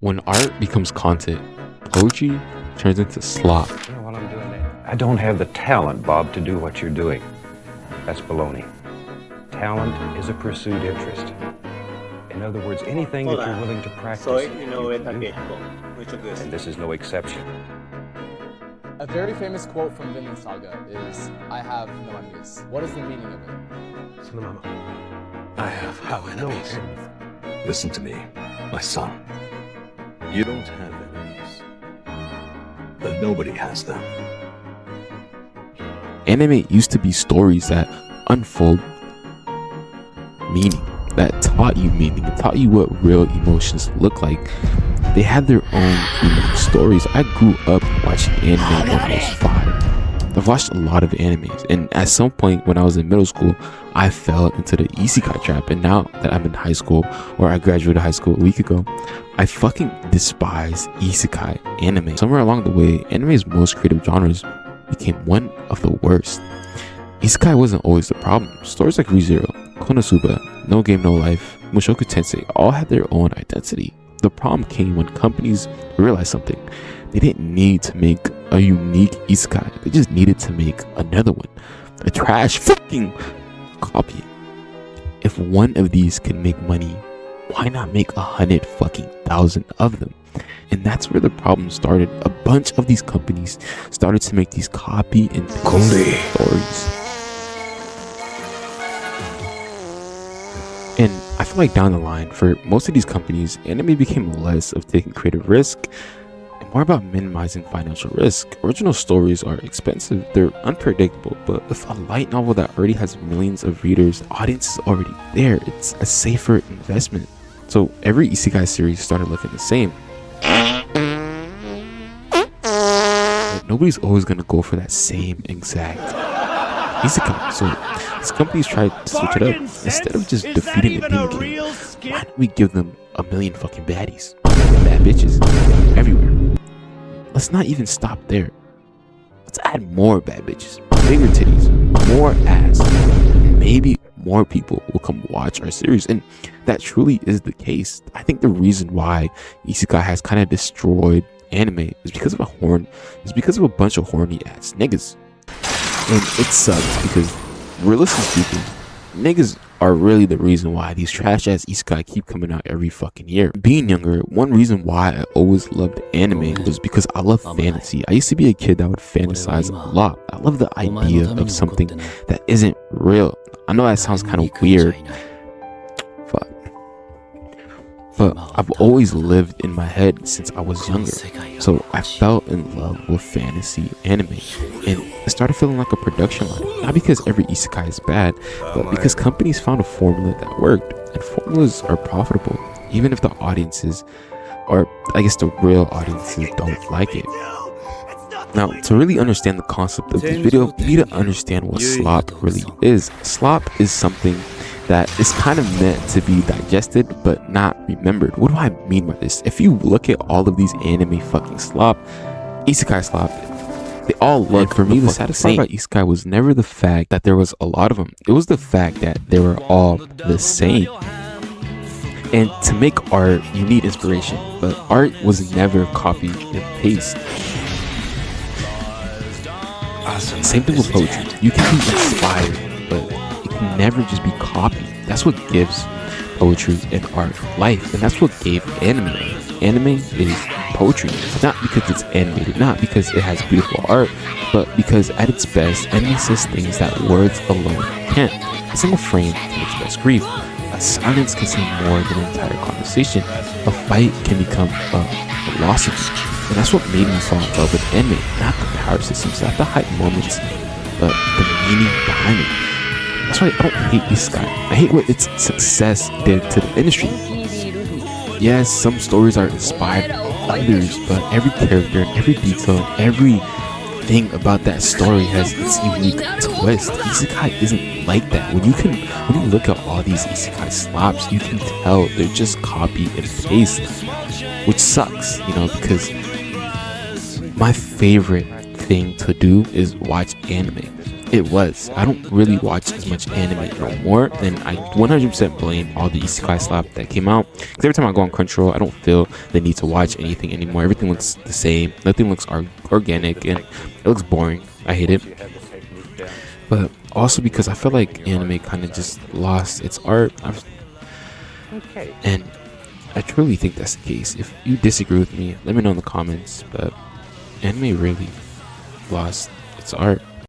When art becomes content, poetry turns into slop. You know what I'm doing there? I don't have the talent, Bob, to do what you're doing. That's baloney. Talent is a pursued interest. In other words, anything that you're willing to practice. So you know you it can do. which of this? And this is no exception. A very famous quote from Vinland Saga is, "I have no enemies." What is the meaning of it? I have no enemies. Listen to me, my son. You don't have enemies, but nobody has them. Anime used to be stories that unfold meaning, that taught you meaning, and taught you what real emotions look like. They had their own unique stories. I grew up watching anime when I was 5. I've watched a lot of animes, and at some point when I was in middle school, I fell into the isekai trap. And now that I'm in high school, or I graduated high school a week ago, I fucking despise isekai anime. Somewhere along the way, anime's most creative genres became one of the worst. Isekai wasn't always the problem. Stories like ReZero, Konosuba, No Game No Life, Mushoku Tensei all had their own identity. The problem came when companies realized something. They didn't need to make a unique isekai. They just needed to make another one. A trash fucking copy. If one of these can make money, why not make 100,000 of them? And that's where the problem started. A bunch of these companies started to make these copy and paste stories. And I feel like down the line, for most of these companies, anime became less of taking creative risk and more about minimizing financial risk. Original stories are expensive, they're unpredictable, but with a light novel that already has millions of readers, the audience is already there. It's a safer investment. So every isekai series started looking the same. But nobody's always gonna go for that same exact isekai. So these companies tried to switch it up. Instead of just defeating the Demon King, why don't we give them a million fucking baddies? Bad bitches everywhere. Let's not even stop there. Let's add more bad bitches, bigger titties, more ass. Maybe more people will come watch our series. And that truly is the case. I think the reason why isekai has kind of destroyed anime is because of a bunch of horny ass niggas. And it sucks because, realistically speaking, niggas are really the reason why these trash ass isekai keep coming out every fucking year. Being younger, one reason why I always loved anime was because I love fantasy. I used to be a kid that would fantasize a lot. I love the idea of something that isn't real. I know that sounds kind of weird, but I've always lived in my head since I was younger. So I fell in love with fantasy anime, and it started feeling like a production line. Not because every isekai is bad, but because companies found a formula that worked, and formulas are profitable, even if the audiences, or I guess the real audiences, don't like it. Now, to really understand the concept of this video, you need to understand what slop really is. Slop is something that is kind of meant to be digested but not remembered. What do I mean by this? If you look at all of these anime fucking slop, isekai slop, they all look, for me, the saddest part about isekai was never the fact that there was a lot of them. It was the fact that they were all the same. And to make art, you need inspiration, but art was never copy and paste. Same thing with poetry. You can be inspired, but it can never just be copied. That's what gives poetry and art life, and that's what gave anime life. Anime is poetry, not because it's animated, not because it has beautiful art, but because at its best, anime says things that words alone can't. A single frame can express grief. A silence can say more than an entire conversation. A fight can become a philosophy. And that's what made me fall in love with anime, not the power systems, not the hype moments, but the meaning behind it. That's why I don't hate isekai. I hate what its success did to the industry. Yes, some stories are inspired by others, but every character, every detail, everything about that story has its unique twist. Isekai isn't like that. When you look at all these isekai slaps, you can tell they're just copy and paste, which sucks, because my favorite thing to do is watch anime. it was. I don't really watch as much anime no more, and I 100% blame all the isekai slap that came out. Because every time I go on Crunchyroll, I don't feel the need to watch anything anymore. Everything looks the same. Nothing looks organic, and it looks boring. I hate it. But also because I feel like anime kind of just lost its art. And I truly think that's the case. If you disagree with me, let me know in the comments. But anime really lost its art.